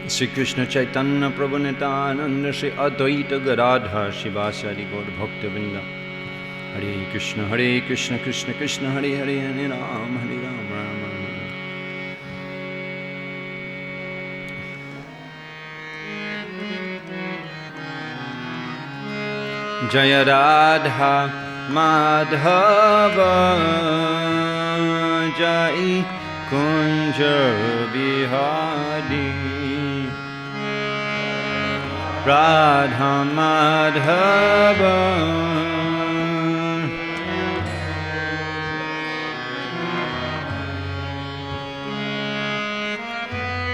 Shri Krishna Chaitanya Prabhu Nityananda Shri Advaita Gadadhar Shivasari Gaur Bhakta Vrinda. Hare Krishna Krishna Krishna Hare Hare Hare Ram Ram Ram. Jaya Radha Madhava Jai Kunja Bihari Radha Madhava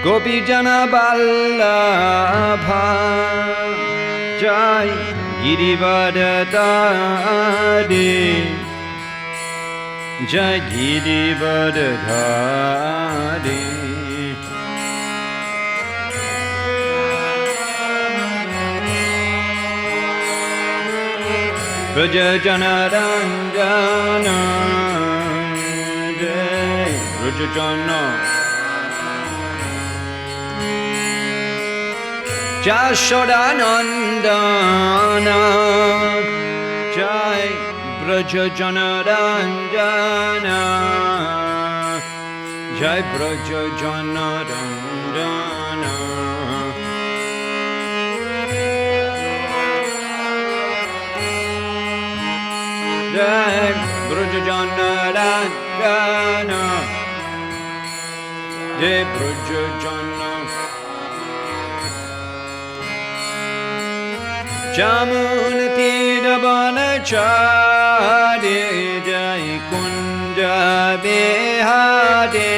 Gopi Jana Vallabha Jai Girivardhari Jai Girivardhari Braja Jana Ranjana Jai Braja Jana Jashodanandana Jai Braja Jana Ranjana Jai Braja Jana Ranjana Jai Braja Jana Ranjana Jai Braja Jana Jamuna Tira Banachari Jai Kunja Bihari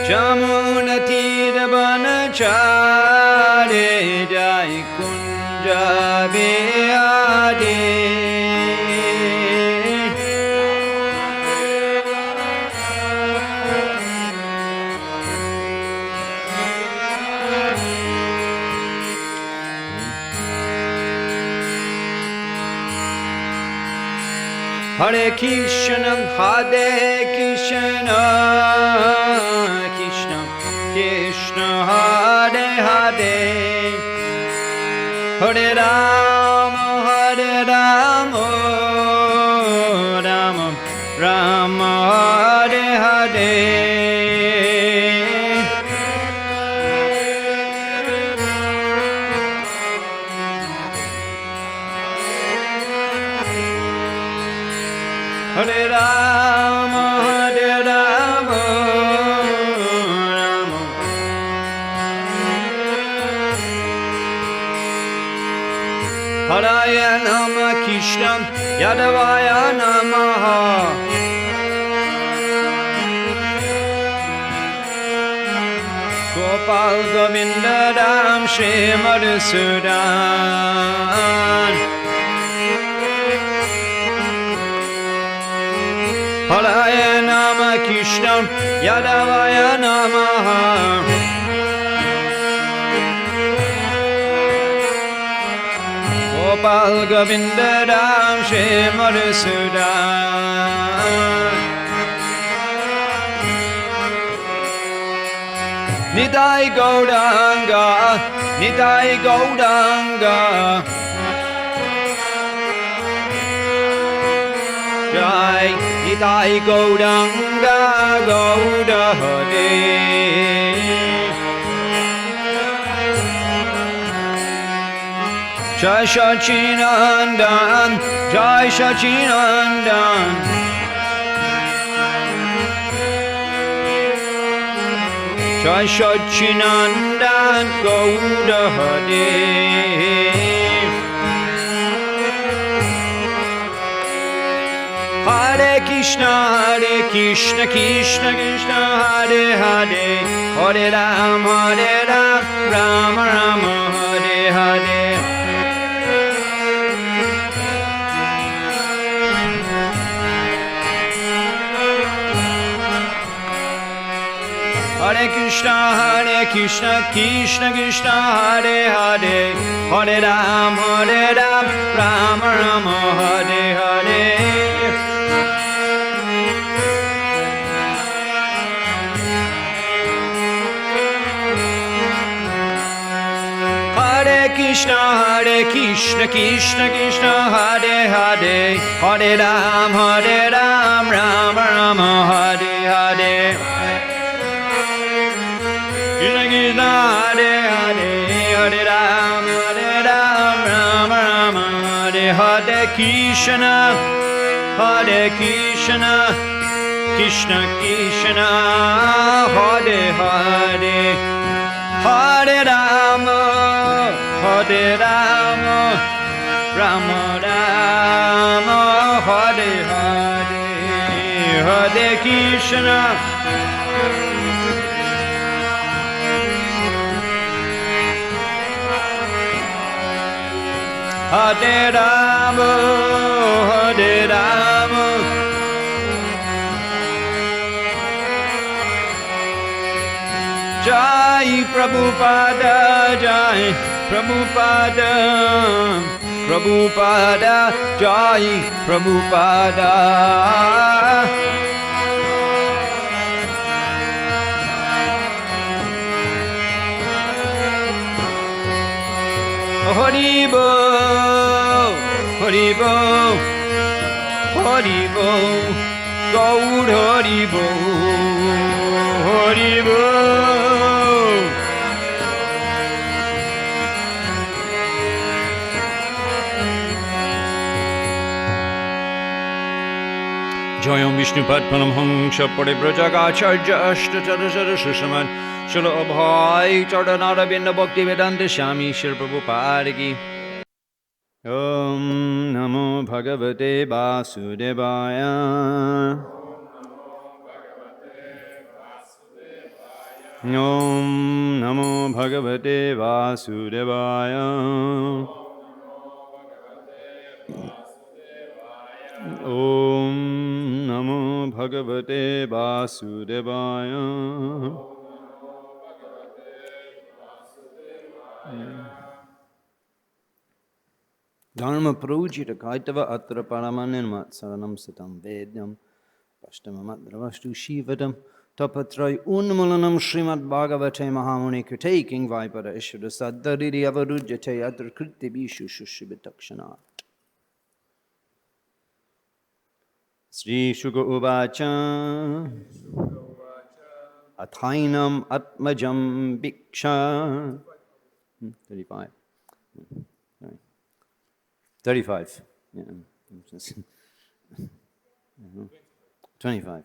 Jamuna Tira Banachari Jai Kunja Bihari Hare Krishna, Hare Krishna, Krishna Krishna, Hare Hare, Hare Rama, Hare Rama, Rama Rama, Hare Hare. Hare Rama, Hare Rama, Rama. Haraya Nama Krishna, Yadavaya Namaha. Gopal Govinda Ram Shrimad Sudan. Haraya Nama Krishna, Yadavaya Namaha. Gopal Govinda Ram Shrimad Sudan. Nitai Gauranga, Nitai Gauranga. Jai Nitai Gauranga Gauda Hare Jai Sachinandan Jai Sachinandan Jai Sachinandan Gauda Hare Hare Krishna, Krishna Krishna, Hare Hare, Hare Rama, Rama Rama, Hare Hare. Hare Krishna, Krishna Krishna, Hare Hare, Hare Ram, Ram Ram, Hare Hare. Hare Krishna, Krishna Krishna, Hare Hare, Hare Ram, Ram Ram, Hare Hare. Krishna Krishna, Hare Hare, Hare Ram, Ram Ram, Hare Hare. Krishna, Krishna Krishna, Hare Hare, Hare Rama, Rama Rama, Hare Hare, Hare Krishna. Hare Rama, Hare Rama. Jai Prabhupada, Jai Prabhupada, Prabhupada, Jai Prabhupada. Haribo, Haribo, Haribo, Gaur Haribo, Haribo. Jayam Vishnupad Paramhamsa Parivrajagacharya Ashtatara Shrimad Shri Abhay Charanarabinda Bhaktivedanta Swami Shri Prabhupada Ki. Om Namo Bhagavate Vasudevaya. Om Namo Bhagavate Vasudevaya. Om Namo Bhagavate Vasudevaya. Dharma Prujita Kaitava Atra Paramanirmat Saranam Satam Vedyam Pashtamamadravashtu Shivatam Tapatrai Unmulanam Shrimad Bhagavatam Mahamuni Krite King Vipara Ishvara Saddhariri Avarujate Adra Kriti Bishu Shushibitakshanat. Sri Shuka Uvacha Athainam Atmajam Bhiksha 35. 35. Yeah. 25.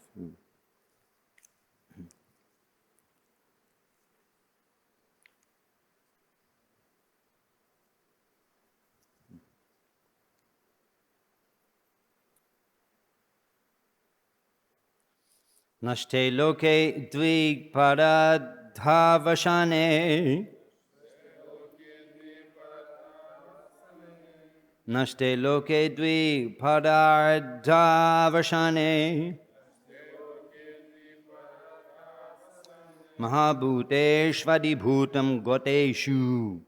Nashte loke dvig paradhavashane. Nashte loke dvig paradhavashane. Mahabhuteshvadi bhutam goteshu.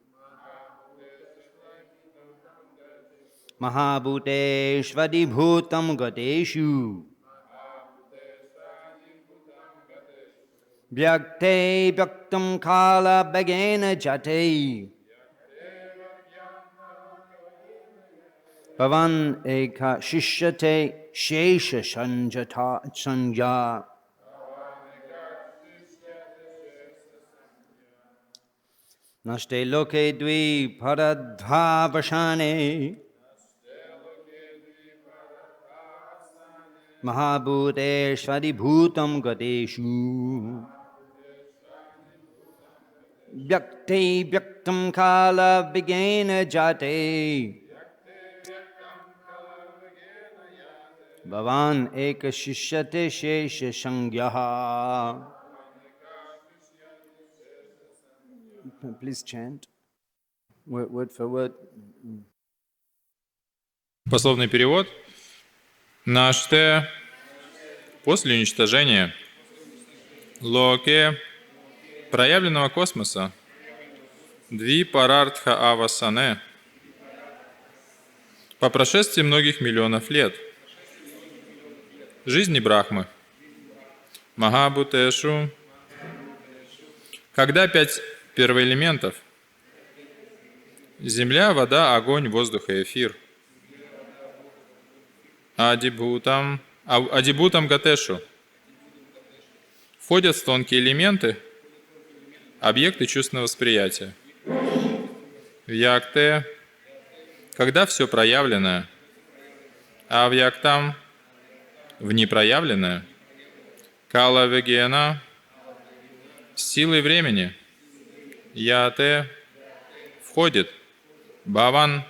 Mahabhuteshvadi bhutam goteshu. Vyakte vyaktam kala bagena jate. Bhavan eka shishyate shesha sanjata sanja. Nashte loke dvi paradhavashane. Mahabhuteshvadi bhutam gadeshu. Vyakte vyaktam kala vigena jate. Bhavan eka shishyate shesha sangyaha. Please chant. Word for word. Пословный перевод. Наште после уничтожения. Локе проявленного космоса, Двипарартха Авасане, по прошествии многих миллионов лет, жизни Брахмы, Махабутешу, когда 5 первоэлементов — земля, вода, огонь, воздух и эфир — Адибхутам Гатешу входят в тонкие элементы, объекты чувственного восприятия. Вьякте, когда все проявленное, а вьяктам в непроявленное, кала вегена с силой времени, яте входит, баван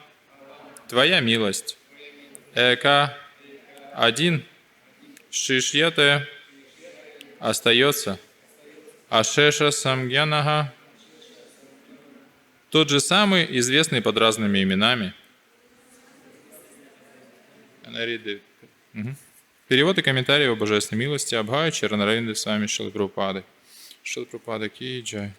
твоя милость, эка один, шишьете остается, ашеша самгьянага тот же самый, известный под разными именами. Перевод и комментарий о божественной милости Абхая-чаритамриты с вами Шрила Прабхупады. Шрила Прабхупада ки джай.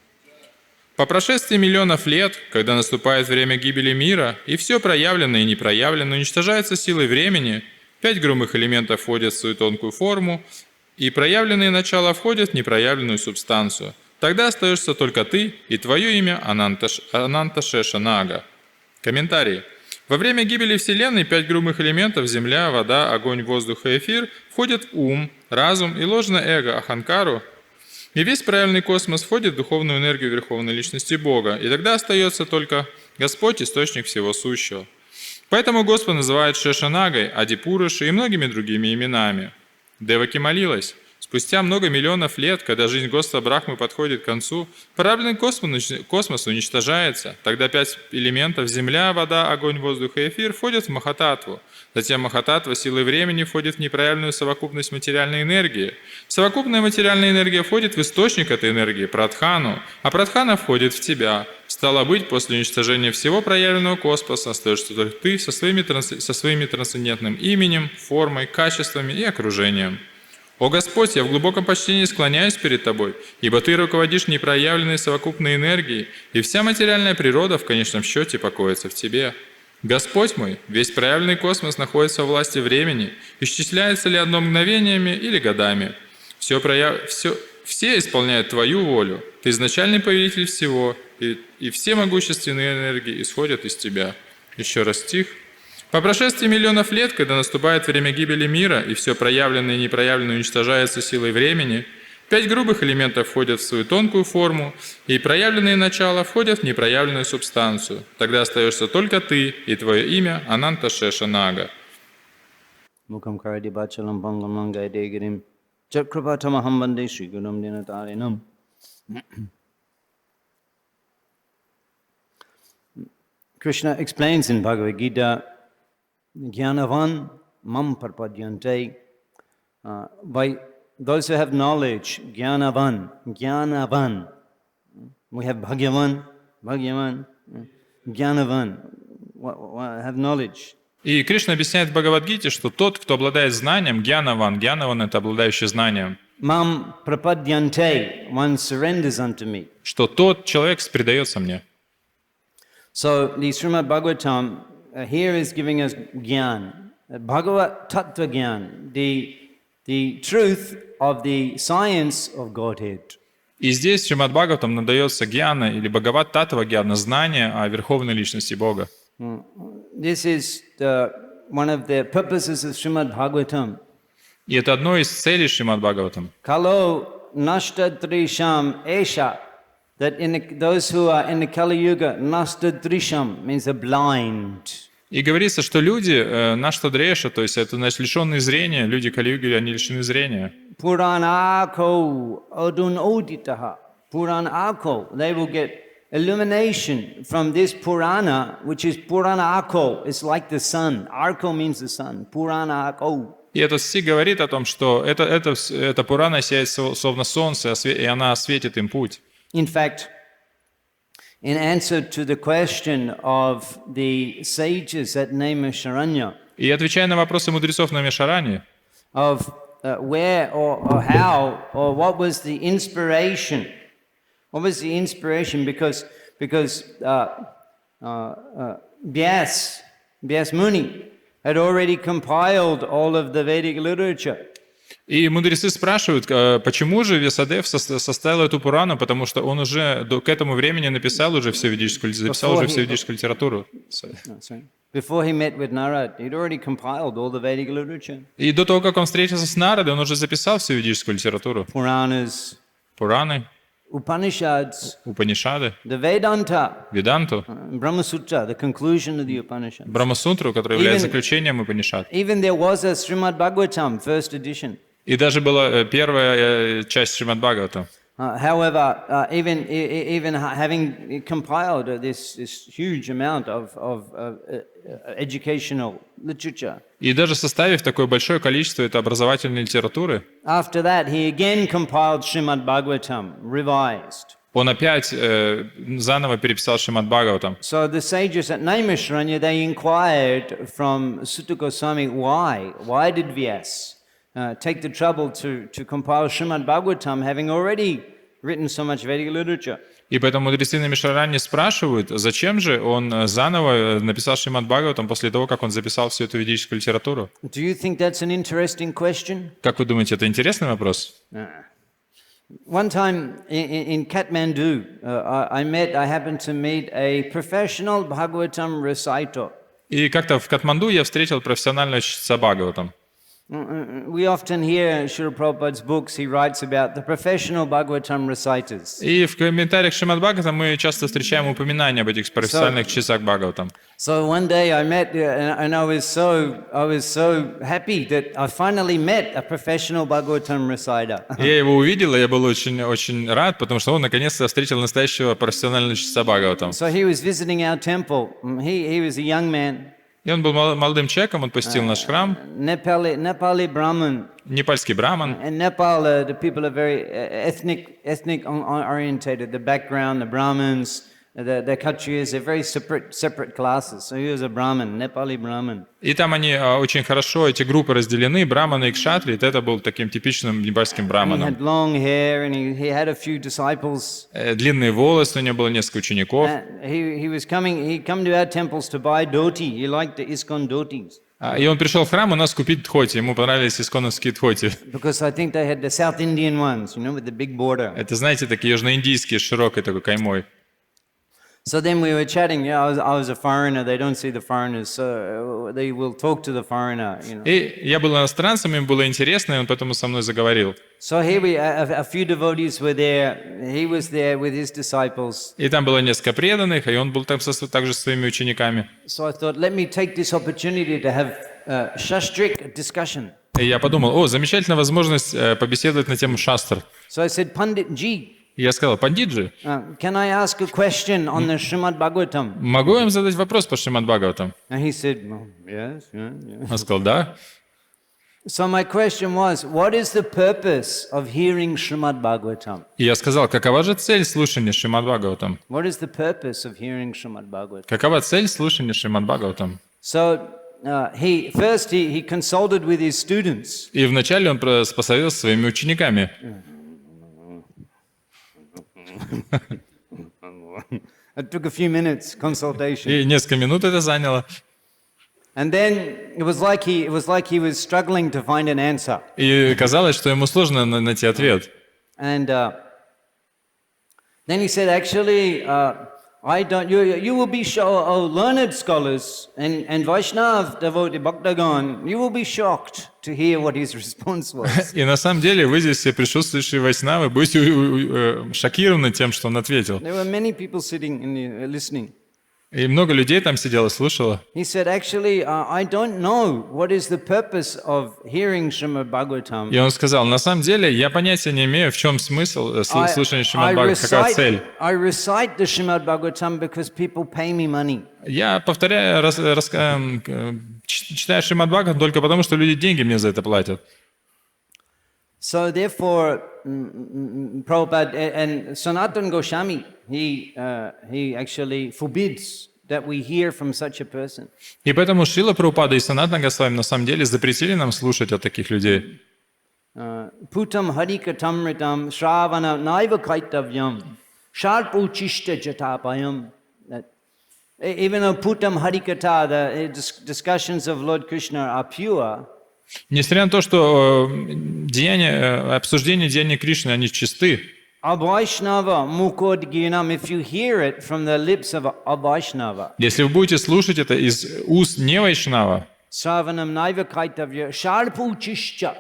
По прошествии миллионов лет, когда наступает время гибели мира, и все проявленное и непроявленное уничтожается силой времени, 5 грубых элементов входят в свою тонкую форму, и проявленные начала входят в непроявленную субстанцию. Тогда остаешься только ты и твое имя Ананта Шеша Нага. Комментарий. Во время гибели Вселенной 5 грубых элементов — земля, вода, огонь, воздух и эфир — входят в ум, разум и ложное эго Аханкару, и весь правильный космос входит в духовную энергию Верховной Личности Бога, и тогда остается только Господь, источник всего сущего. Поэтому Господь называет Шешанагой, Адипуруши и многими другими именами. Деваки молилась. Спустя много миллионов лет, когда жизнь Господа Брахмы подходит к концу, правильный космос уничтожается. Тогда 5 элементов — земля, вода, огонь, воздух и эфир — входят в Махататтву. Затем Махататтва силой времени входит в неправильную совокупность материальной энергии. Совокупная материальная энергия входит в источник этой энергии, Прадхану, а Прадхана входит в тебя. Стало быть, после уничтожения всего проявленного космоса остаешься только ты со своими трансцендентным именем, формой, качествами и окружением. «О Господь, я в глубоком почтении склоняюсь перед Тобой, ибо Ты руководишь непроявленной совокупной энергией, и вся материальная природа в конечном счете покоится в Тебе. Господь мой, весь проявленный космос находится во власти времени, исчисляется ли одно мгновениями или годами. Все исполняют Твою волю, Ты изначальный повелитель всего, и все могущественные энергии исходят из Тебя». Еще раз стих. По прошествии миллионов лет, когда наступает время гибели мира, и все проявленное и непроявленное уничтожается силой времени, 5 грубых элементов входят в свою тонкую форму, и проявленные начала входят в непроявленную субстанцию. Тогда остаешься только ты и твое имя Ананта Шеша Нага. Мукам каради бачалам бангам лангай дегирим чакрапатамахам ванде Шри Гурум динатаринам. Krishna explains in Bhagavad Gita, Jnanavan mam parpadyante, by those who have knowledge, Jnanavan. We have Bhagavan, Jnanavan, have knowledge. И Кришна объясняет в Бхагавад-гите, что тот, кто обладает знанием, Гьянаван — это обладающий знанием, Mam prapadyanте, one surrenders unto me. Что тот человек предается мне. So the Shrimad Bhagavatam here is giving us Gyan, Bhagavat Tattva Gyan, the truth of the science of Godhead. И здесь Шримад Бхагаватам надается гьяна или Бхагават Таттва Гьяна, знание о Верховной Личности Бога. This is one of the purposes of Shrimad Bhagavatam. И это одно из целей Шримад Бхагаватам. Kalo nashtadrisham esha, that those who are in the Kali Yuga, nashtadrisham means the blind. И говорится, что люди, наштадреша, то есть это значит лишенные зрения, люди Кали-юги, они лишены зрения. Puranako odun oditaha, Puranako, they will get illumination from this Purana, which is Puranako, it's like the sun. Arko means the sun, Puranako. И этот стих говорит о том, что это Пурана сияет словно солнце, и она осветит им путь. In fact, in answer to the question of the sages at Naimisharanya, и отвечая на вопросы мудрецов на Мишаране, of where or how or what was the inspiration Obviously, inspiration because Vyas Muni had already compiled all of the Vedic literature. И мудрецы спрашивают, почему же Вьясадев составил эту Пурану, потому что он уже к этому времени написал уже всю ведическую литературу. Before he met with Narad, he'd already compiled all the Vedic literature. И до того, как он встретился с Нарадой, он уже записал всю ведическую литературу. Puranas, Пураны, Upanishads, Упанишады, the Vedanta, Веданту, Brahma Sutra, the conclusion of the Upanishads. Брамасутру, который является заключением Упанишад. Even there was a Shrimad Bhagavatam, first edition. И даже была первая часть Шримад Бхагаватам. However, even having compiled this huge amount of educational literature. И даже составив такое большое количество этой образовательной литературы, After that, he again compiled Shrimad Bhagavatam, revised. Он опять заново переписал Шримад Бхагаватам. So the sages at Naimishranya, they inquired from Sutta Goswami, why did Vyas take the trouble to compile Shrimad Bhagavatam, having already written so much Vedic literature? И поэтому мудрецы на Мишраране спрашивают, зачем же он заново написал Шримад Бхагаватам после того, как он записал всю эту ведическую литературу? Do you think that's an interesting question? Как вы думаете, это интересный вопрос? One time in Kathmandu, I happened to meet a professional Bhagavatam reciter. И как-то в Катманду я встретил профессионального чтеца Бхагаватам. We often hear Srila Prabhupada's books, he writes about the professional Bhagavatam reciters. И в комментариях Шримад Бхагаватам мы часто встречаем упоминания об этих профессиональных чтецах Бхагаватам. So one day I met, and I was so happy that I finally met a professional Bhagavatam reciter. Я его увидел, и я был очень рад, потому что он наконец-то встретил настоящего профессионального чтеца Бхагаватам. So he was visiting our temple. He was a young man. И он был молодым человеком, он посетил наш храм. Nepali Brahmin. Непальский браман. In Nepal, the people are very ethnic orientated. The background, the Brahmins, the Kshatriyas, they're very separate classes. So he was a Brahmin, Nepali Brahmin. И там они очень хорошо, эти группы разделены, браманы и кшатри. Это был таким типичным непальским He браманом. had long hair and he had a few disciples. Длинные волосы, у него было несколько учеников. He come to our temples to buy dhoti. He liked the ISKCON dhotis. И он пришел в храм у нас купить дхоти. Ему понравились исконовские дхоти. Because I think they had the South Indian ones, with the big border. Это, знаете, такие южноиндийские, с широкой такой каймой. So then we were chatting. I was a foreigner. They don't see the foreigners, so they will talk to the foreigner. И я был иностранцем, им было интересно, и он поэтому со мной заговорил. So here a few devotees were there. He was there with his disciples. И там было несколько преданных, и он был там также со своими учениками. So I thought, let me take this opportunity to have shastric discussion. И я подумал, замечательная возможность побеседовать на тему шастр. So I said, Pandit Ji. Я сказал, пандиджи, can I ask a question on the Shrimad Bhagavatam? могу я им задать вопрос по Шримад Бхагаватам? And he said, yes. Он сказал, да. So my question was, what is the purpose of hearing Shrimad Bhagavatam? И я сказал, какова же цель слушания Шримад Бхагаватам? What is the purpose of hearing Shrimad Bhagavatam? Какова цель слушания Шримад Бхагаватам? So he consulted with his students. И вначале он посоветовался со своими учениками. It took a few minutes consultation. И несколько минут это заняло. And then it was like he was struggling to find an answer. И казалось, что ему сложно найти ответ. And then he said, actually, I don't. You will be learned scholars and Vaishnav devotee Bhaktagan. You will be shocked to hear what his response was. И на самом деле вы здесь все присутствующие вайшнавы будете шокированы тем, что он ответил. There were many people sitting and listening. И много людей там сидело, слушало. He said, actually, I don't know what is the purpose of hearing Shrimad Bhagavatam. И он сказал, на самом деле, я понятия не имею, в чем смысл слушания Шримад Бхагаватам, какая цель. I recite the Shrimad Bhagavatam because people pay me money. Я повторяю, читаю Шримад Бхагаватам только потому, что люди деньги мне за это платят. So therefore, Prabhupada and Sanatana Goswami, he actually forbids that we hear from such a person. И поэтому Шрила Прабхупада и Санатана Госвами на самом деле запретили нам слушать от таких людей. Putam harikatamritam shravana naiva kaitavyam Sharpuchishta jatapayam. Even though Putam Harikatha, the discussions of Lord Krishna are pure, Несмотря на то, что обсуждение деяний Кришны, они чисты, a Vaishnava mukodginam, if you hear it from the lips of a Vaishnava, если вы будете слушать это из уст не Вайшнава, Sarvanam naiva kaitavya, sharpuchisto,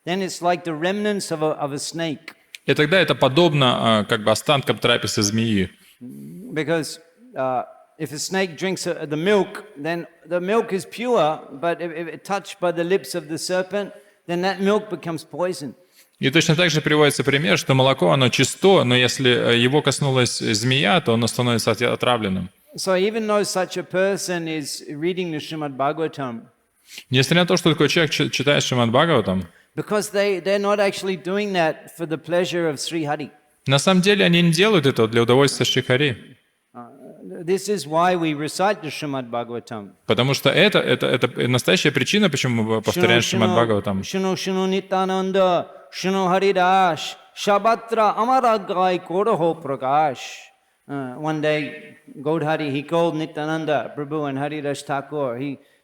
then it's like the remnants of a snake. и тогда это подобно как бы останкам трапезы змеи. Because if a snake drinks the milk, then the milk is pure, but if it's touched by the lips of the serpent, then that milk becomes poison. И точно так же приводится пример, что молоко, оно чисто, но если его коснулась змея, то оно становится отравленным. So even though such a person is reading the Shrimad Bhagavatam, Несмотря на то, что такой человек читает Шримад Бхагаватам, because they're not actually doing that for the pleasure of Sri Hari. на самом деле они не делают этого для удовольствия Шри Хари. This is why we recite the Shrimad Bhagavatam. Потому что это настоящая причина, почему мы повторяем Шримад Бхагаватам. Shunu Nityananda, Shunu Haridash, Shabatra Amaragai Koraho Prakash. One day, Gaudhari, he called Nityananda, Prabhu and Haridas Thakur,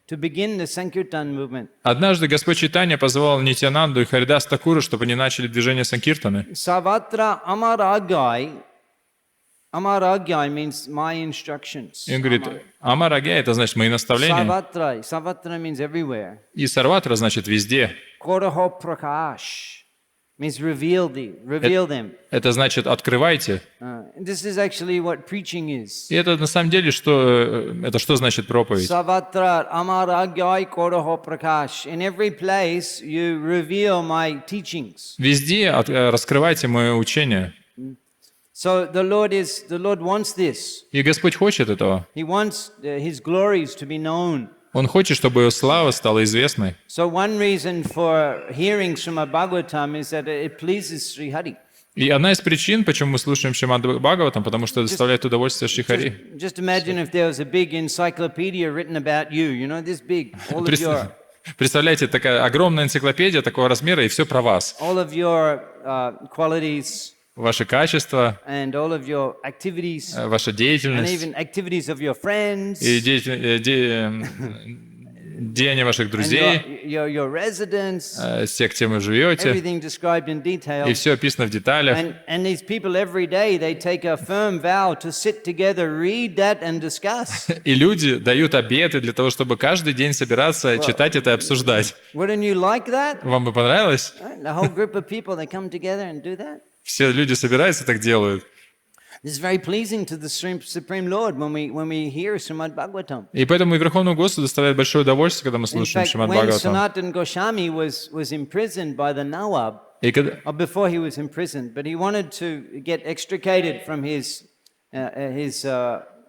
to begin the Sankirtan movement. Однажды Господь Чайтанья позвал Нитьянанду и Харидас Такуру, чтобы они начали движение Санкиртаны. Savatra Amaragai means my instructions. И он говорит, Амарагья, это значит мои наставления. Savatra means everywhere. И Сарватра значит везде. Koraho Prakash means reveal them. Это значит открывайте. This is actually what preaching is. И это на самом деле что значит проповедь? Savatra Amaragai Koraho Prakash. In every place you reveal my teachings. Везде раскрывайте мое учение. So the Lord wants this. И Господь хочет этого. He wants His glories to be known. Он хочет, чтобы его слава стала известной. So one reason for hearing Shrimad Bhagavatam is that it pleases Sri Hari. И одна из причин, почему мы слушаем Шримад Бхагаватам, потому что доставляет удовольствие Шри Хари. Just imagine if there was a big encyclopedia written about you, this big, all of your... Представляете, такая огромная энциклопедия такого размера, и все про вас. All of your qualities. Ваши качества, and all of your activities, ваша деятельность, and even activities of your friends, и деяния ваших друзей, your residence, с тех, где вы живете, everything described in detail. И все описано в деталях. And these people every day they take a firm vow to sit together, read that and discuss. И люди дают обеты для того, чтобы каждый день собираться, читать это и обсуждать. Wouldn't you like that? Вам бы понравилось? The whole group of people they come together and do that. Все люди собираются, так делают. This is very pleasing to the Supreme Lord when we hear Shrimad Bhagavatam. И поэтому и Верховному Господу доставляет большое удовольствие, когда мы слушаем Шримад Бхагаватам. When Sanatana Goswami was imprisoned by the Nawab, or before he was imprisoned, but he wanted to get extricated from his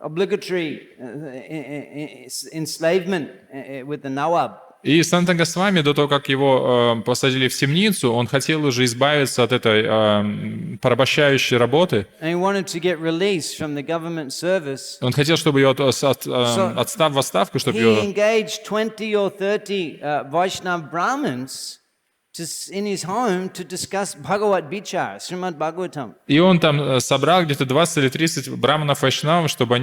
obligatory enslavement with the Nawab. И Санатана Госвами, до того, как его посадили в темницу, он хотел уже избавиться от этой порабощающей работы. Он хотел, чтобы его отстав в отставку, чтобы его... in his home to discuss Bhagavat Vichar, Shrimad Bhagavatam. И он там собрал где-то 20 или 30 браманов вайшнавов, чтобы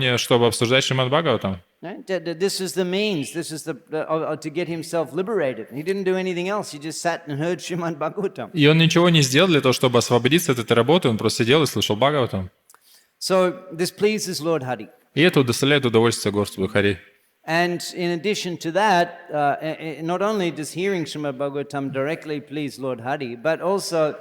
обсуждать Шримад Бхагаватам. This is the means. This is to get himself liberated. He didn't do anything else. He just sat and heard Shrimad Bhagavatam. И он ничего не сделал для того, чтобы освободиться от этой работы. Он просто сидел и слушал Бхагаватам. So this pleases Lord Hari. И это доставляет удовольствие Господу Хари. And in addition to that, not only does hearing Shrimad Bhagavatam directly please Lord Hari, but also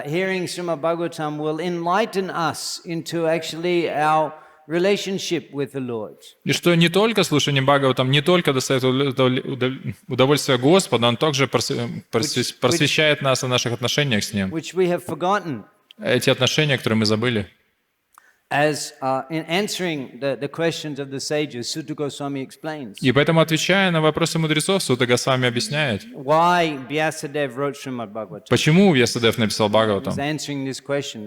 hearing Shrimad Bhagavatam will enlighten us into actually our relationship with the Lord. И что не только слушание Бхагаватам, не только доставляет удовольствие Господу, он также просвещает нас о наших отношениях с Ним. Which we have forgotten. Эти отношения, которые мы забыли. As in answering the questions of the sages, Sutta Goswami explains. И поэтому, отвечая на вопросы мудрецов, Сутта Госвами объясняет, why Vyasadeva wrote Shrimad Bhagavatam. Почему Вьясадев написал Бхагаватам? He's answering this question.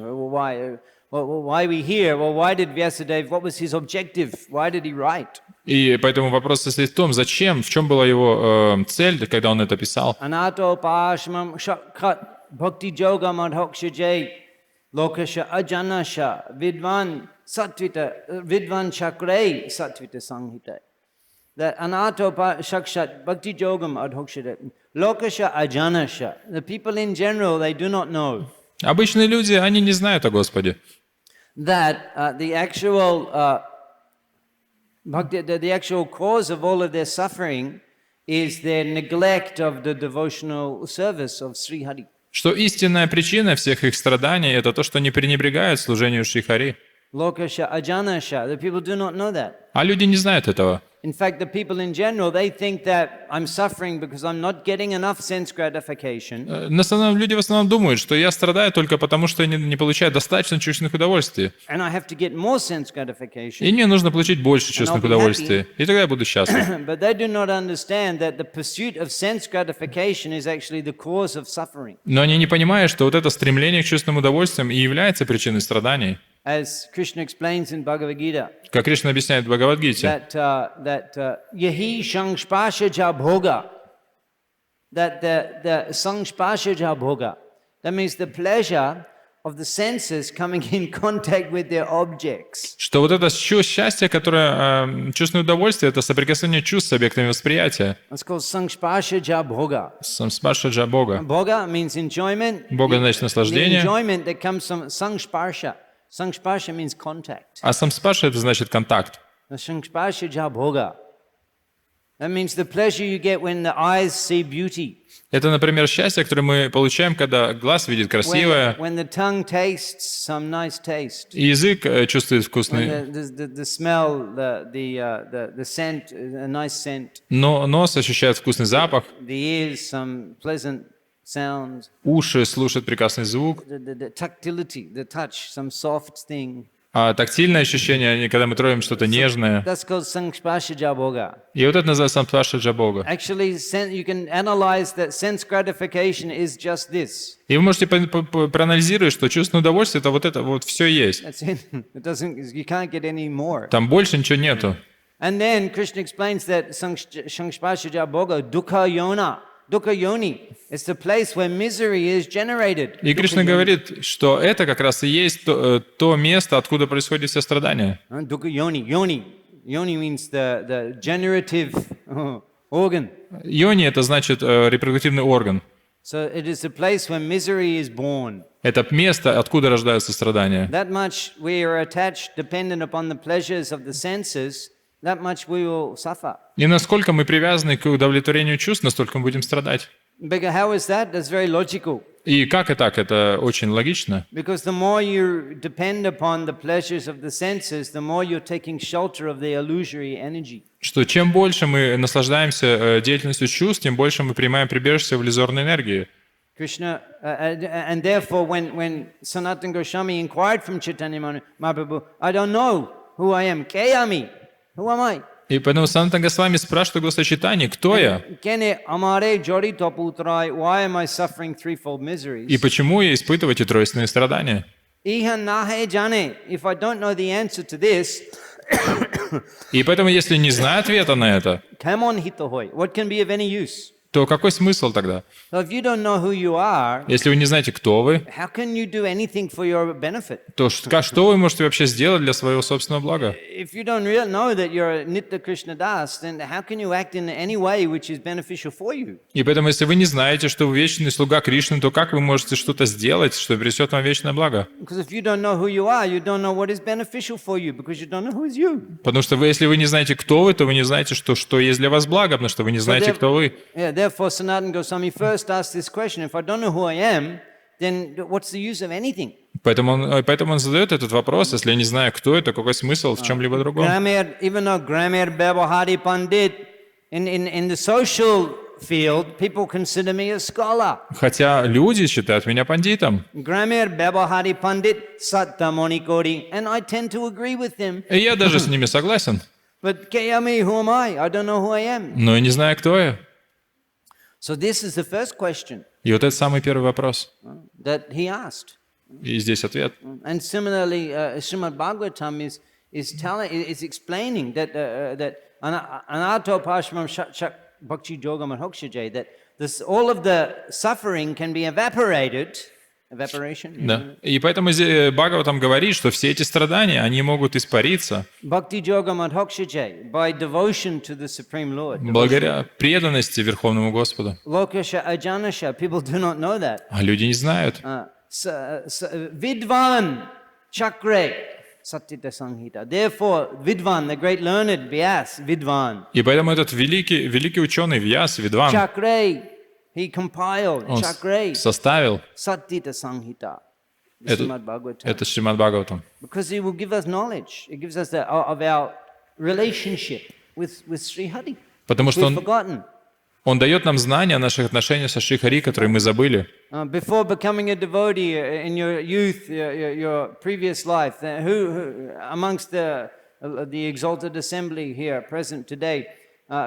Why we here? Well, why did Vyasadeva? What was his objective? Why did he write? И поэтому вопрос состоит в том, зачем, в чем была его цель, когда он это писал. Anato pashmam shakhat bhakti yoga madhokshajay Lokasha ajanasha vidvan chakre satvita sanghita. That anatopa shakshat bhakti yogam adhokshita. Lokasha ajanasha. The people in general, they do not know. Обычные люди, они не знают о Господе. That the actual the actual cause of all of their suffering is their neglect of the devotional service of Sri Hari. Что истинная причина всех их страданий – это то, что они пренебрегают служению Шри Хари. Lokasha ajanasha. The people do not know that. А люди не знают этого. In fact, the people in general, they think that I'm suffering because I'm not getting enough sense gratification. На самом деле люди в основном думают, что я страдаю только потому, что я не получаю достаточно чувственных удовольствий. And I have to get more sense gratification. И мне нужно получить больше чувственных удовольствий. И тогда я буду счастлив. But they do not understand that the pursuit of sense gratification is actually the cause of suffering. Но они не понимают, что вот это стремление к чувственным удовольствиям и является причиной страданий. As Krishna explains in Bhagavad Gita, Как Кришна объясняет в Бхагават-гите, that yahi sangspashaja bhoga, that the sangspashaja bhoga, that means the pleasure of the senses coming in contact with their objects. что вот это счастье, которое чувственное удовольствие, это соприкосновение чувств с объектами восприятия. It's called sangspashaja bhoga. Самспаршаджа Бога. Bhoga means enjoyment. Бога значит The наслаждение, enjoyment that comes from sangsparsha. Sangsparsha means contact. а самспарша это значит контакт. The sangsparshaja bhoga. That means the pleasure you get when the eyes see beauty. Это, например, счастье, которое мы получаем, когда глаз видит красивое, When the tongue tastes some nice taste. и язык чувствует When вкусный, the smell, the scent, a nice scent. но нос ощущает вкусный запах, The ears, some pleasant sounds. уши слушают прекрасный звук, The tactility, the touch, some soft thing. а тактильное ощущение, когда мы троим что-то нежное. That's called sangsparshaja bhoga. И вот это называется самспаршаджа Бога. Actually, you can analyze that sense gratification is just this. И вы можете проанализировать, что чувственное удовольствие это вот все есть. That's it. You can't get any more. Там больше ничего нету. And then Krishna explains that sangsparshaja bhoga dukkha yona. Dukkha yoni. It's the place where misery is generated. И Кришна говорит, что это как раз и есть то место, откуда происходит все страдания. Dukkha yoni. Yoni means the generative organ. Йони — это значит репродуктивный орган. So it is the place where misery is born. Это место, откуда рождаются страдания. That much we are attached, dependent upon the pleasures of the senses, that much we will suffer. И насколько мы привязаны к удовлетворению чувств, настолько мы будем страдать. Because how is that? That's very logical. И как и так, это очень логично. Because the more you depend upon the pleasures of the senses, the more you're taking shelter of the illusory energy. Что чем больше мы наслаждаемся деятельностью чувств, тем больше мы принимаем прибежище в иллюзорной энергии. Krishna, and therefore when Sanatana Goswami inquired from Caitanya-charitamrita, I don't know who I am. Kayami, who am I? И поэтому Санатана Госвами спрашивает у Господа Чайтаньи, кто я? Kene amare jorito putrai, why am I suffering threefold miseries? И почему я испытываю эти тройственные страдания? Iha nahe jane. If I don't know the answer to this, И поэтому, если не знаю ответа на это, come on hitohoi. What can be of any use? то какой смысл тогда? So if you don't know who you are, Если вы не знаете, кто вы, how can you do anything for your benefit? то что вы можете вообще сделать для своего собственного блага? If you don't really know that you're a Nitya Krishna Das, then how can you act in any way which is beneficial for you? И поэтому, если вы не знаете, что вы вечный слуга Кришны, то как вы можете что-то сделать, что принесет вам вечное благо? Because if you don't know who you are, you don't know what is beneficial for you, because you don't know who is you. Потому что если вы не знаете, кто вы, то вы не знаете, что есть для вас благо, потому что вы не знаете, кто вы. Yeah, therefore Sanatana Goswami first asked this question: if I don't know who I am, then what's the use of anything? Поэтому он задает этот вопрос: если я не знаю, кто это, какой смысл в чем-либо другом? Even though Grammar Bhavahari Pandit in the social field, people consider me a scholar. Хотя люди считают меня пандитом. Grammar Bhavahari Pandit Sattamoni Kori, and I tend to agree with them. И я даже с ними согласен. But Kayami, who am I? I don't know who I am. Но я не знаю, кто я. So this is the first question И вот это самый первый вопрос. that he asked. И здесь ответ. And similarly, Shrimad Bhagavatam is explaining that anato pashmam shak bhakti yogam and hokshajay, that all of the suffering can be evaporated evaporation. Да. И поэтому Бхагаватам говорит, что все эти страдания, они могут испариться Bhakti yoga madhokshaje, by devotion to the Supreme Lord. благодаря преданности Верховному Господу. Lokasha ajanasha, people do not know that. А люди не знают. Vidvan chakre sattita sanghita. Therefore, Vidvan, the great learned Vyas, Vidvan. И поэтому этот великий ученый Вьяс, Видван, Chakre, he compiled, он Chakre составил sattita sanghita. это Bhagavatam. Шримад Бхагаватам. Because he will give us knowledge. It gives us of our relationship with Sri Hari. Потому что We've forgotten. он дает нам знания о наших отношениях со Шри Хари, которые мы забыли. Before becoming a devotee in your youth, your previous life, who amongst the exalted assembly here present today,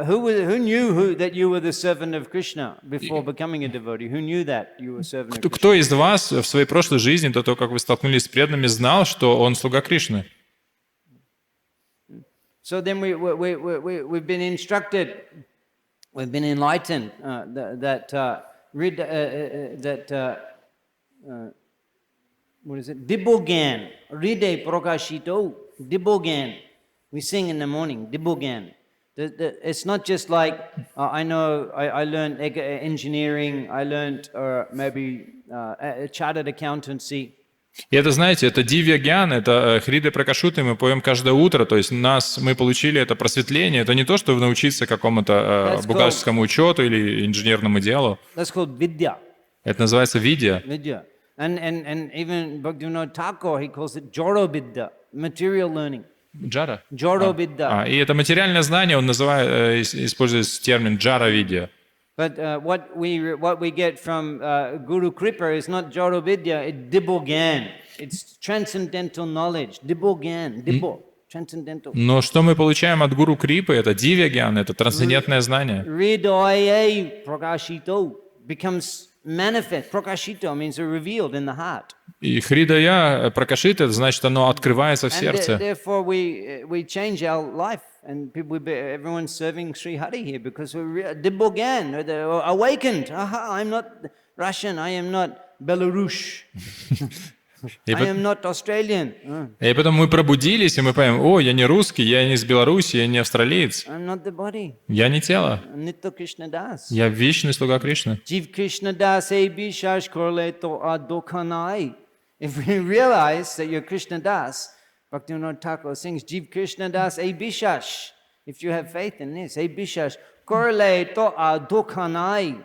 who knew that you were the servant of Krishna before becoming a devotee? Who knew that you were servant of Krishna? Кто из вас в своей прошлой жизни, до того, как вы столкнулись с преданными, знал, что он слуга Кришны? So then we've been instructed, we've been enlightened what is it? Dibogan, Ride Prokashito, Dibogan. We sing in the morning, Dibogan. It's not just like, I learned engineering, I learned maybe chartered accountancy. И это, знаете, это дивья гьян, это хриды пракашуты, мы поем каждое утро, то есть мы получили это просветление, это не то, чтобы научиться какому-то бухгалтерскому учету или инженерному делу. That's called vidya. Это называется видья. Vidya. And even Bhaktivinoda Thakur, he calls it Joro Vidya, material learning. Джара? Joro Vidya. И это материальное знание, он использует термин джара видья. But what we get from Guru Kripa is not Joro Vidya, it's Dibogan. It's transcendental knowledge. Dibogan, Dibo, transcendental. Но что мы получаем от Гуру Крипы, это дивья гьян, это трансцендентное знание. Hridaya Prakashito becomes manifest. Prakashito means revealed in the heart. И хридая пракашит, это значит, оно открывается в And сердце. therefore we change our life. And everyone's serving Sri Hari here because we're Dibogan, awakened. Aha, I'm not Russian, I am not Belarus. I am not Australian. И потом мы пробудились, и мы понимаем, я не русский, я не из Беларуси, я не австралиец. I'm not the body. Я не тело. Nitya Krishna Das. Я вечный слуга Кришны. Jiv Krishna Das Bishas Korle to Adokhanai. If we realize that you're Krishna Das, Bhaktivinoda Thakur sings Jiv Krishna Das Bishas. If you have faith in this, Bishas Korle to Adokhanai.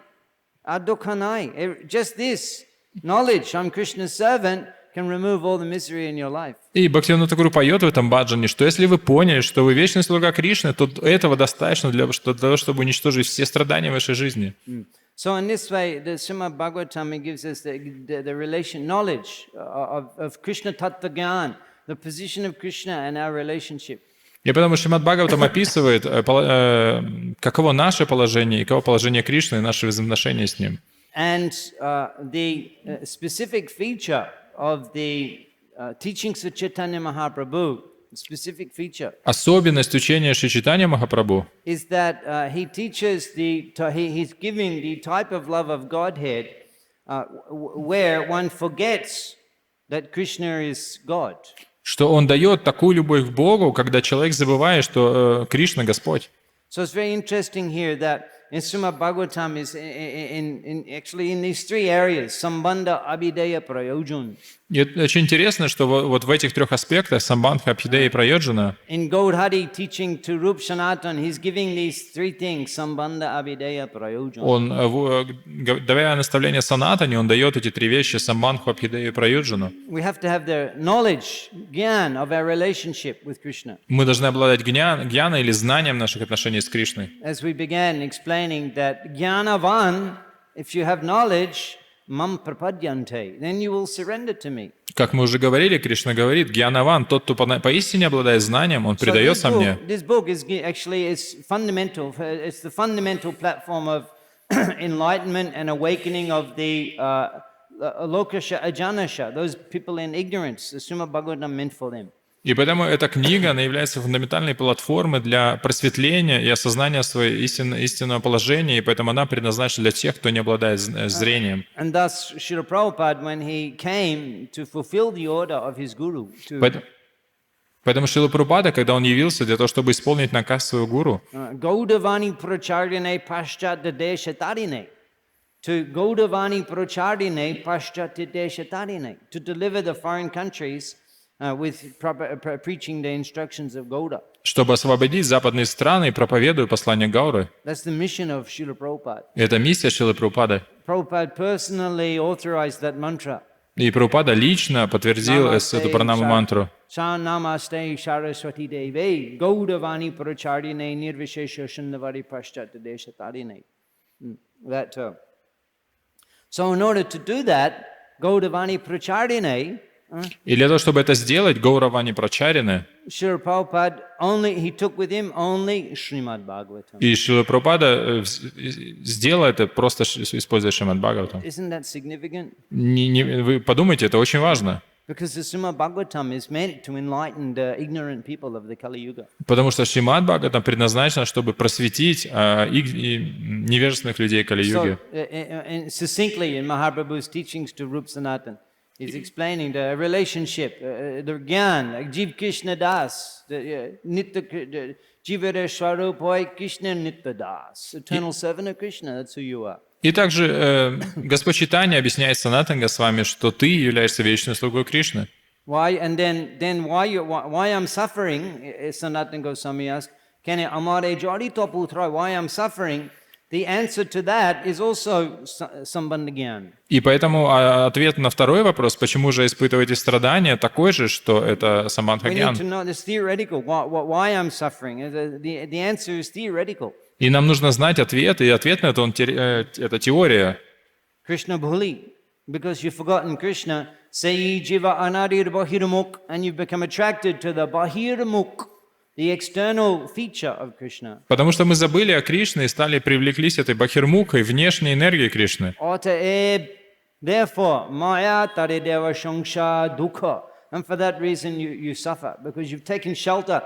Adokhanai. Just this knowledge, I'm Krishna's servant, can remove all the misery in your life. И Бхактивинода Тхакур поет в этом баджане, что если вы поняли, что вы вечный слуга Кришны, то этого достаточно для того, чтобы уничтожить все страдания в вашей жизни. So in this way, the Shrimad Bhagavatam gives us the relation, knowledge of Krishna Tattva Gyan, the position of Krishna and our relationship. И поэтому Шримад Бхагаватам описывает, каково наше положение и каково положение Кришны и наши взаимоотношения с Ним. And the specific feature of the teachings of Chaitanya Mahaprabhu, specific feature, Особенность учения Шри Чайтанья Махапрабху is that he teaches he's giving the type of love of Godhead where one forgets that Krishna is God. что он дает такую любовь к Богу, когда человек забывает, что Кришна Господь. So it's very interesting here that in Shrimad Bhagavatam is actually in these three areas, Sambandha, Abhideya, Prayojan. И это очень интересно, что вот в этих трех аспектах Самбандха, Абхидея и Праёджана In Gaudhari teaching to Rup Sanatan, he's giving these three things, Sambandha, Abhideya, Prayojan. он, давая наставление Санатане, он дает эти три вещи Самбандху, Абхидею и Праёджану. We have to have the knowledge, gyan of our relationship with Krishna. Мы должны обладать гьяной или знанием наших отношений с Кришной. As we began explaining that Jnanavan, if you have knowledge, mam prapadyante, then you will surrender to me. Как мы уже говорили, Кришна говорит, гьянаван, тот, кто поистине обладает знанием, он предается мне. This book is actually fundamental. It's the fundamental platform of enlightenment and awakening of the Lokasha Ajanasha, those people in ignorance. The Shrimad Bhagavatam meant for them. И поэтому эта книга, она является фундаментальной платформой для просветления и осознания своего истинного положения, и поэтому она предназначена для тех, кто не обладает зрением. And thus, Srila Prabhupada, when he came to fulfill the order of his guru, Поэтому Шрила Прабхупада, когда он явился для того, чтобы исполнить наказ своего гуру, Gaudavani Pracharyane Paschatadeshatarine, to Gaudavani Pracharyane Paschatadeshatarine, to deliver the foreign countries with preaching the instructions of Gauda. чтобы освободить западные страны и проповедуя послание Гауры. That's the mission of Srila Prabhupada. Это миссия Шрилы Прабхупады. Prabhupada personally authorized that mantra. И Прабхупада лично подтвердил эту пранама-мантру. Namaste Saraswati Devi Gaudavani Pracharyane Nirvishesha Shandavari Paschatadeshatarine. That So in order to do that, Gaudavani Pracharyane, И для того, чтобы это сделать, Гауравани Прачарины, Srila Prabhupada he took with him only Shrimad Bhagavatam. и Шрила Прабхупада сделал это, просто используя Шримад Бхагаватам. Isn't that significant? Вы подумайте, это очень важно. Because the Shrimad Bhagavatam is meant to enlighten the ignorant people of the Kali Yuga. Потому что Шримад Бхагаватам предназначено, чтобы просветить невежественных людей Кали-юги. So, succinctly in Mahaprabhu's teachings to Rup Sanatan, he's explaining the relationship, the Gyan, Jiv Krishna Das, Nitya Jivare Swarupai Krishna Nitya Das, eternal servant of Krishna, that's who you are. И также Господь Чайтанья объясняет Санатан Госвами, что ты являешься вечным слугой Кришны. Why? And then why I'm suffering? Sanatana Goswami asked, "Can amare jari toputra? Why I'm suffering?" The answer to that is also sambandhagyan. И поэтому ответ на второй вопрос, почему же испытываете страдания, такой же, что это самадхагьян. We need to know this theoretical. Why I'm suffering? The answer is theoretical. И нам нужно знать ответ, и ответ на это теория. Krishna bhuli, because you've forgotten Krishna, say jiva anadir bahirmuk, and you've become attracted to the bahirmuk, the external feature of Krishna. Потому что мы забыли о Кришне и стали привлеклись этой бахирмукой, внешней энергией Кришны. Therefore, maya tarideva shangsha dukha, and for that reason you suffer, because you've taken shelter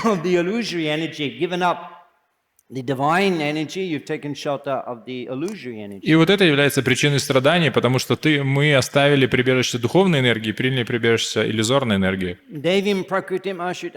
of the illusory energy, given up the divine energy, you've taken shelter of the illusory energy. И вот это является причиной страданий, потому что мы оставили прибежище духовной энергии, приняли прибежище иллюзорной энергии. Devim prakritim ashrit,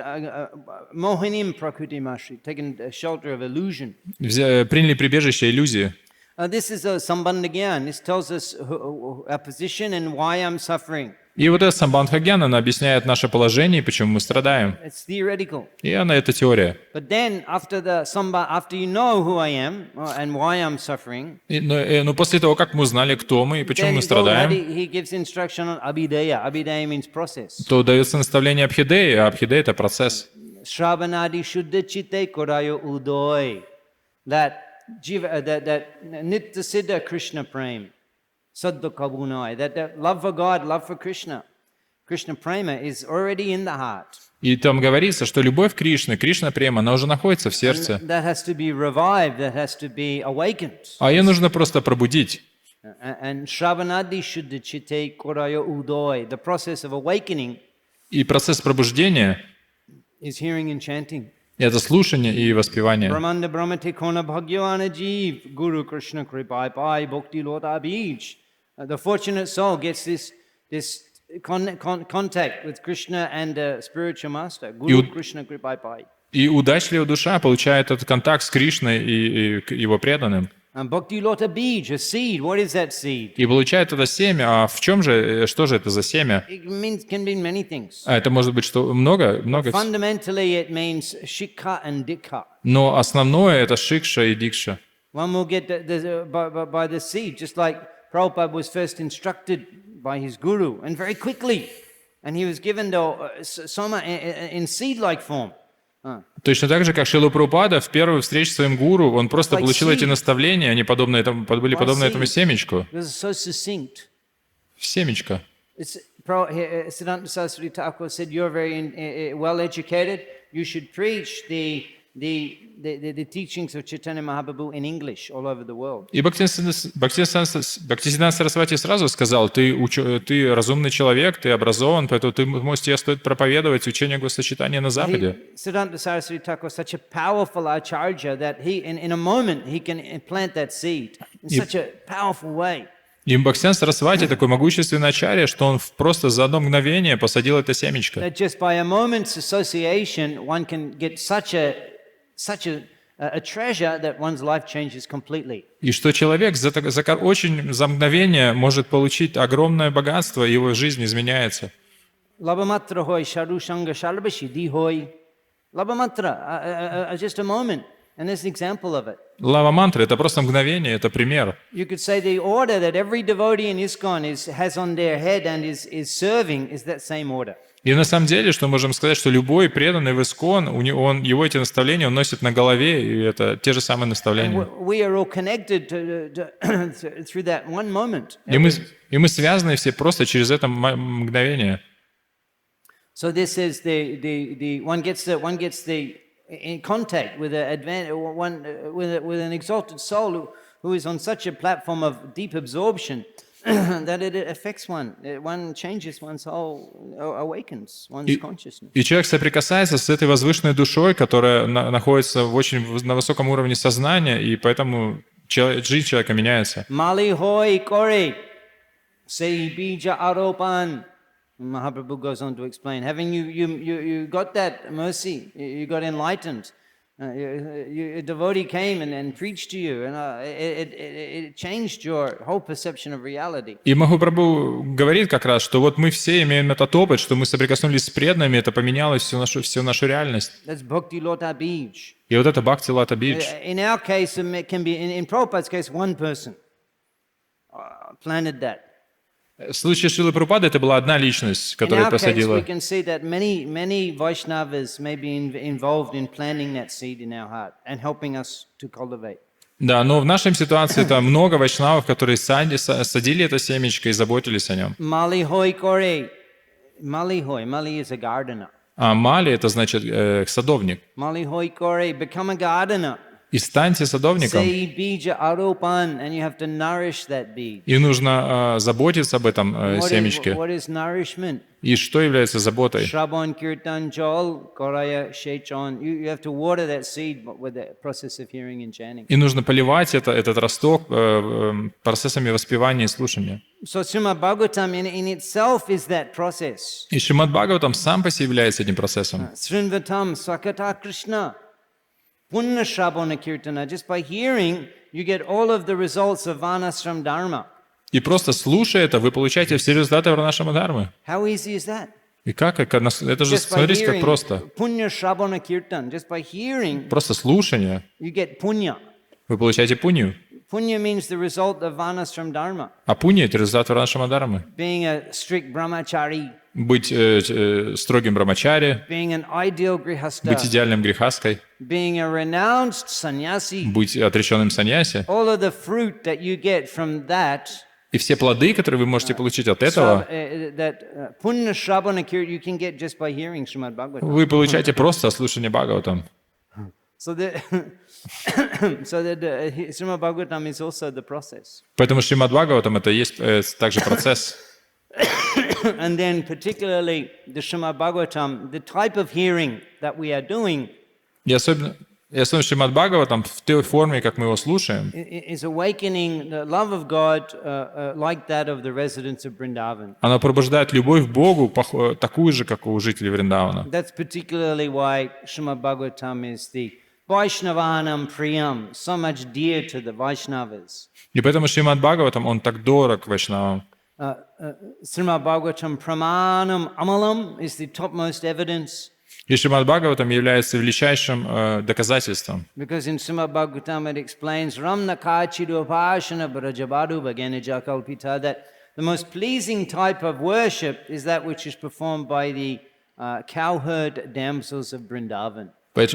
mohinim prakritim ashrit, taken shelter of illusion. Приняли прибежище иллюзии. This is a sambandhagyan. This tells us our position and why I'm suffering. И вот эта самбандхагьян, она объясняет наше положение и почему мы страдаем. It's theoretical. И она это теория. But then after you know who I am and why I'm suffering, Но после того, как мы узнали, кто мы и почему мы страдаем, he gives instruction on abhideya. Abhideya means process. то дается наставление Абхидеи, а Абхидея — это процесс. Shravanadi shuddha chitte korayo udoy. That nitya siddha Krishna prem. Saddha kabunai. That love for God, love for Krishna. Krishna prema is already in the heart. И там говорится, что любовь к Кришне, Кришна према, она уже находится в сердце. That has to be revived, that has to be awakened. А ее нужно просто пробудить. And Shravanadi shuddha chitte korayo udoy. The process of awakening И процесс пробуждения is hearing and chanting. — это слушание и воспевание. Brahmanda brahmate kona bhagyavana jeev, Guru Krishna kripai pai bhakti lota bij. The fortunate soul gets this contact with Krishna and the spiritual master, Guru Krishna kripai pai. И удачливая душа получает этот контакт с Кришной и его преданным. And bhakti lota bij, a seed. What is that seed? И получает это семя. А в чем же, что же это за семя? It can mean many things. А это может быть что много. Fundamentally, it means shikha and dikha. Но основное это шикша и дикша. One will get by the seed, just like Prabhupada was first instructed by his guru, and very quickly, and he was given the soma in seed-like form. Точно так же, как Шрила Прабхупада в первую встречу с своим гуру, он просто получил эти наставления, они были подобны этому семечку. Семечко. Siddhanta Saraswati Thakur said, "You're very well educated. You should preach the the teachings of Chaitanya Mahaprabhu in English all over the world. И Бхактисиданта Сарасвати сразу сказал, ты разумный человек, ты образован, поэтому тебе стоит проповедовать учение Госачитания на Западе. Siddhanta Saraswati Thakur was such a powerful acharya that he, in a moment, he can plant that seed in such a powerful way. И Бхактисиданта Сарасвати такой могущественный ачарья, что он просто за одно мгновение посадил это семечко. That just by a moment's association, one can get such a treasure that one's life changes completely. И что человек за мгновение может получить огромное богатство, и его жизнь изменяется. Labhamatra hoy sharu shanga shalabashidi hoy. Labhamatra, just a moment. And there's an example of it. Лава мантра — это просто мгновение, это пример. You could say the order that every devotee in ISKCON has on their head and is serving is that same order. И на самом деле, что можем сказать, что любой преданный в ИСККОН, его эти наставления он носит на голове, и это те же самые наставления. We are all connected through that one moment. И мы связаны все просто через это мгновение. So this is one gets in contact with an exalted soul who is on such a platform of deep absorption that it affects one. One changes one's whole, awakens one's consciousness. И человек соприкасается с этой возвышенной душой, которая находится на высоком уровне сознания, и поэтому жизнь человека меняется. Mali hoy kore, sei bija aropan. Mahaprabhu goes on to explain, having you got that mercy, you got enlightened, a devotee came and preached to you, and it changed your whole perception of reality. И Махапрабху говорит как раз, что вот мы все имеем этот опыт, что мы соприкоснулись с преданными, это поменяло всю нашу реальность. That's bhakti lota bij. И вот это бхакти лата бидж. In our case, it can be, in Prabhupada's case, one person planted that. В случае Шрилы Прабхупады это была одна личность, которая посадила. We can see that many Vaishnavas may be involved in planting that seed in our heart and helping us to cultivate. Да, но в нашей ситуации это много вайшнавов, которые садили это семечко и заботились о нем. Mali hoy kore. Mali is a gardener. А мали это значит садовник. Mali hoy kore, become a gardener. И станьте садовником. И нужно заботиться об этом семечке. И что является заботой? И нужно поливать этот росток процессами воспевания и слушания. И Шримад Бхагаватам сам по себе является этим процессом. Punna Shrabana Kirtana, just by hearing, you get all of the results of Varnashram Dharma. И просто слушая это, вы получаете все результаты Варнашрама Дхармы. How easy is that? И как? Это же, смотрите, как просто. Punya Shrabana Kirtan, just by hearing, просто слушание. You get punya. Вы получаете пунью. Punya means the result of Varnashram Dharma. А пунья — это результат Варнашрама Дхармы. Being a strict brahmachari. Быть строгим брамачари, быть идеальным грихасткой, быть отреченным саньяси. И все плоды, которые вы можете получить от этого, вы получаете просто от слушания Бхагаватам. Поэтому Шримад Бхагаватам — это есть также процесс. And then particularly the Shrimad Bhagavatam, the type of hearing that we are doing, и особенно Шримад Бхагаватам в той форме, как мы его слушаем, is awakening the love of God like that of the residents of Vrindavan. Она пробуждает любовь к Богу такую же, как у жителей Вриндавана. That's particularly why Shrimad Bhagavatam is the Vaishnavanam Priyam, so much dear to the Vaishnavas. И поэтому Шримад Бхагаватам, он так дорог вайшнавам. Shrimad Bhagavatam Pramanam Amalam is the topmost evidence. И Шримад Бхагаватам является величайшим доказательством. Because in Shrimad Bhagavatam it explains Ramna Kachidu Upashana Brajabadu Bhaganija Kalpita that the most pleasing type of worship is that which is performed by the cowherd damsels of Vrindavan.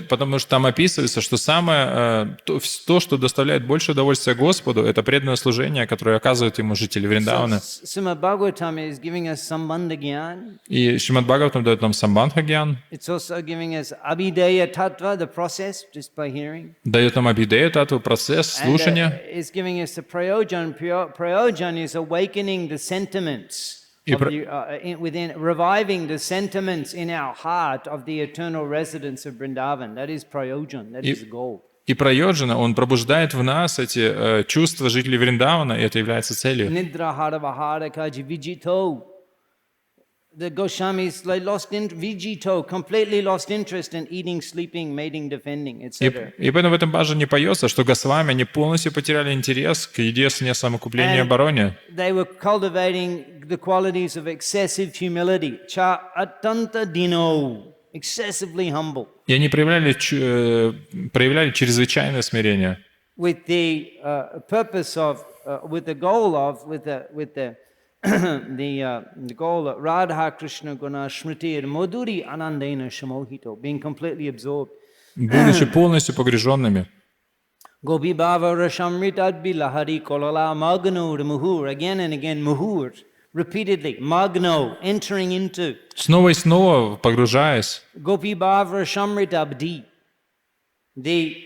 Потому что там описывается, что самое, то, что доставляет больше удовольствия Господу, это преданное служение, которое оказывают ему жители Вриндавана. Shrimad Bhagavatam is giving us Sambandha Gyan. И Шримад Бхагаватам дает нам Самбандха Гьян, It's also giving us Abhideya Tattva, the process, just by hearing. дает нам Абхидея Татву, процесс слушания. And it's giving us the Prayojan. Prayojan is awakening the sentiments. Within reviving the sentiments in our heart of the eternal residents of Vrindavan. That is prayojan, that is the goal. И Прайоджана, он пробуждает в нас эти чувства жителей Вриндавана, и это является целью. The Goswamis completely lost interest in eating, sleeping, mating, defending, etc. И поэтому в этом баджане поется, что Госвами, они полностью потеряли интерес к еде, сне, самокуплению и обороне. They were cultivating the qualities of excessive humility. Cha atanta dino, excessively humble. И они проявляли чрезвычайное смирение. With the purpose of, with the goal of, with the goal of Radha Krishna Guna Smriti Madhuri Anandena Shamohito, being completely absorbed. Будучи полностью погруженными. Gopi Bhava Rashamritad Bilahari Kolala Magno Muhur, again and again Muhur, repeatedly, Magno, entering into. Снова и снова погружаясь. Gopi Bhava Rashamrit Abdi. The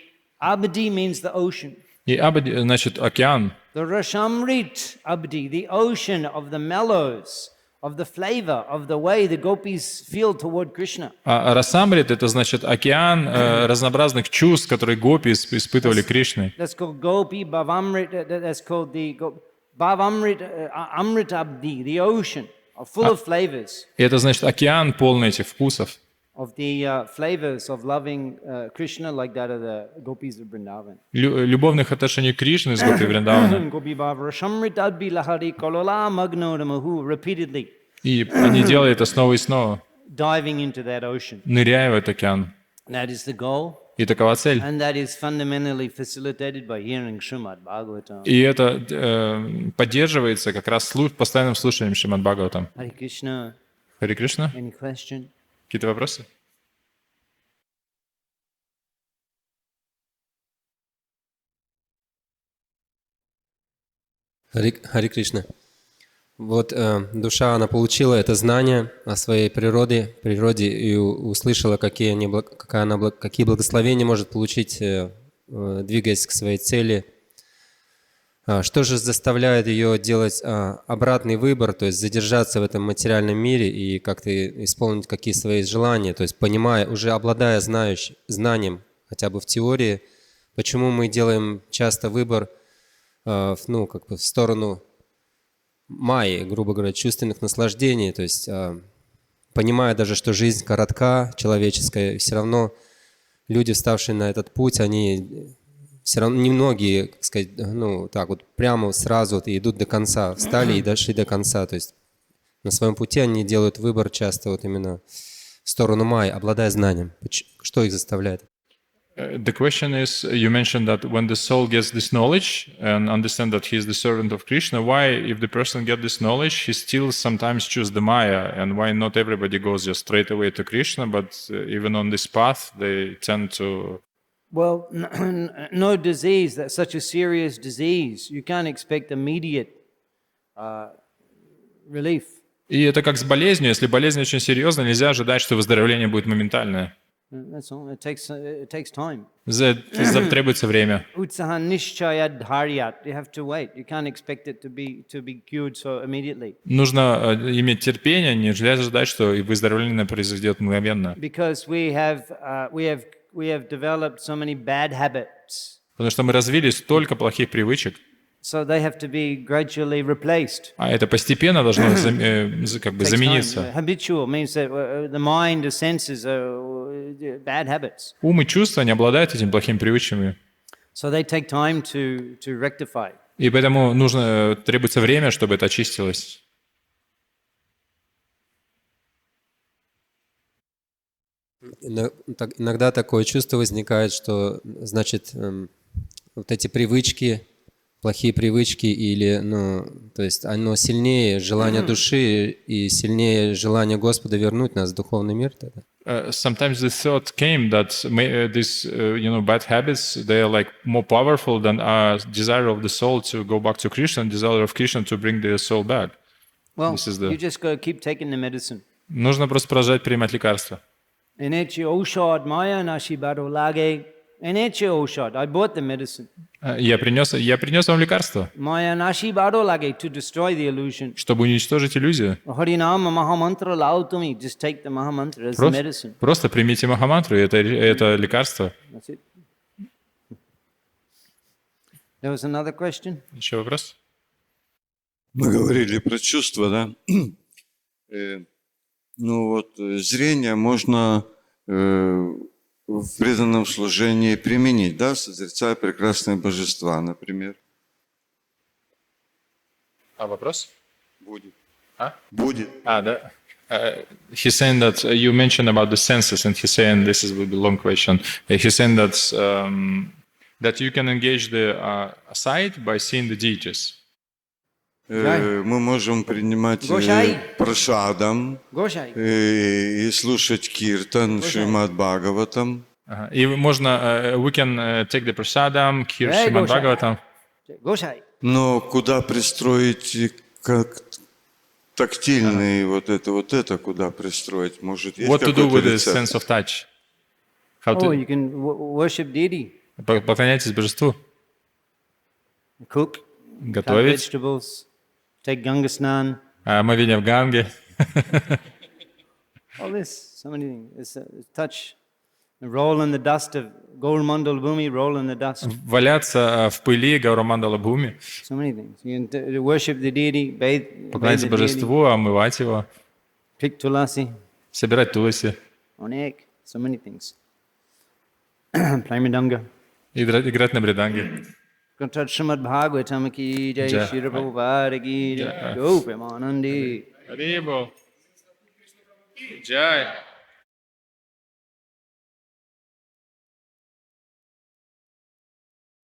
Abdi means the ocean. И Абди, значит, океан. The Rashamrit Abdi, the ocean of the mellows, of the flavor, of the way the gopis feel toward Krishna. А Расамрит — это значит океан разнообразных чувств, которые гопи испытывали Кришной. That's called Gopi Bhavamrit, that's called the Bhavamrit, Amrit Abdi, the ocean, full of flavors. И это значит океан полный этих вкусов. Of the flavors of loving Krishna, like that of the gopis of Vrindavan. Любовных отношений Кришны с гопи Вриндавана. Repeatedly. И они делают это снова и снова. Diving into that ocean. Ныряя в этот океан. That is the goal. И такова цель. And that is fundamentally facilitated by hearing Shrimad Bhagavatam. И это поддерживается как раз постоянным слушанием Шримад Бхагаватам. Hare Krishna. Харе Кришна. Any question? Какие-то вопросы? Харе Кришна. Вот душа, она получила это знание о своей природе и услышала, какие благословения может получить, двигаясь к своей цели. Что же заставляет ее делать обратный выбор, то есть задержаться в этом материальном мире и как-то исполнить какие свои желания, то есть понимая, уже обладая знанием, хотя бы в теории, почему мы делаем часто выбор в сторону майи, грубо говоря, чувственных наслаждений, то есть понимая даже, что жизнь коротка, человеческая, все равно люди, вставшие на этот путь, они все равно немногие, так сказать, прямо сразу идут до конца, встали и дошли до конца, то есть на своем пути они делают выбор часто именно в сторону майи, обладая знанием. Что их заставляет? The question is, you mentioned that when the soul gets this knowledge and understand that he is the servant of Krishna, why, if the person gets this knowledge, he still sometimes chooses the Maya, and why not everybody goes just straight away to Krishna, but even on this path, they tend to... Well, no disease, that's such a serious disease, you can't expect immediate relief. И это как с болезнью, если болезнь очень серьезная, нельзя ожидать, что выздоровление будет моментальное. That's all. It takes time. Требуется время. Utsaha nishchaya dharyat. You have to wait. You can't expect it to be cured so immediately. Нужно иметь терпение, нельзя ожидать, что и выздоровление произойдет мгновенно. Because we have developed so many bad habits. Потому что мы развили столько плохих привычек. So they have to be gradually replaced. А это постепенно должно замениться. Habitual means that the mind, the senses are bad habits. Ум и чувства не обладают этими плохими привычками. So they take time to rectify. И поэтому требуется время, чтобы это очистилось. Иногда такое чувство возникает, что, значит, вот эти привычки, плохие привычки, или, то есть оно сильнее желания души и сильнее желания Господа вернуть нас в духовный мир тогда? sometimes the thought came that these bad habits, they are like more powerful than desire of the soul to go back to Krishna and desire of Krishna to bring the soul back. Well, you just got to keep taking the medicine. Нужно просто продолжать принимать лекарства. I bought the medicine. Я принес вам лекарство, To destroy the illusion. чтобы уничтожить иллюзию. Harinama Mahamantra lao to me. Just take the Mahamantra as the medicine. Просто примите Махамантру, и это лекарство. That's it. There was another question? Еще вопрос? Мы говорили про чувства, да? Зрение можно в преданном служении применить, да, созерцая прекрасные божества, например. А вопрос? Будет. Будет. Да. He's saying that you mentioned about the senses, and he's saying this will be a long question. He's saying that you can engage the sight by seeing the deities. Мы можем принимать прасадам и слушать киртан, Shrimad Bhagavatam. И можно, we can take the prasadam, Shrimad Bhagavatam. Но куда пристроить как тактильный вот это куда пристроить? Может, есть What to do with the рецепт? sense of touch? You can worship deity. Поклоняйтесь божеству. Cook. Готовить. Vegetables. Take Ganga Snan. Омовение в Ганге. All this, so many things. It's touch. Roll in the dust of Gaur Mandal Bhumi, roll in the dust. Валяться в пыли Гаурамандала Бхуми. So many things. You can worship the deity, bathe Поклоняться the deity, божеству, омывать его. pick tulasi, Собирать туласи. onek, so many things. Play mridanga. Играть на бриданге. Contact Shrimad Bhagavatam ki jai, Jai. Shri Prabhupada ki jai, Go Premanandi. Haribol. Jai.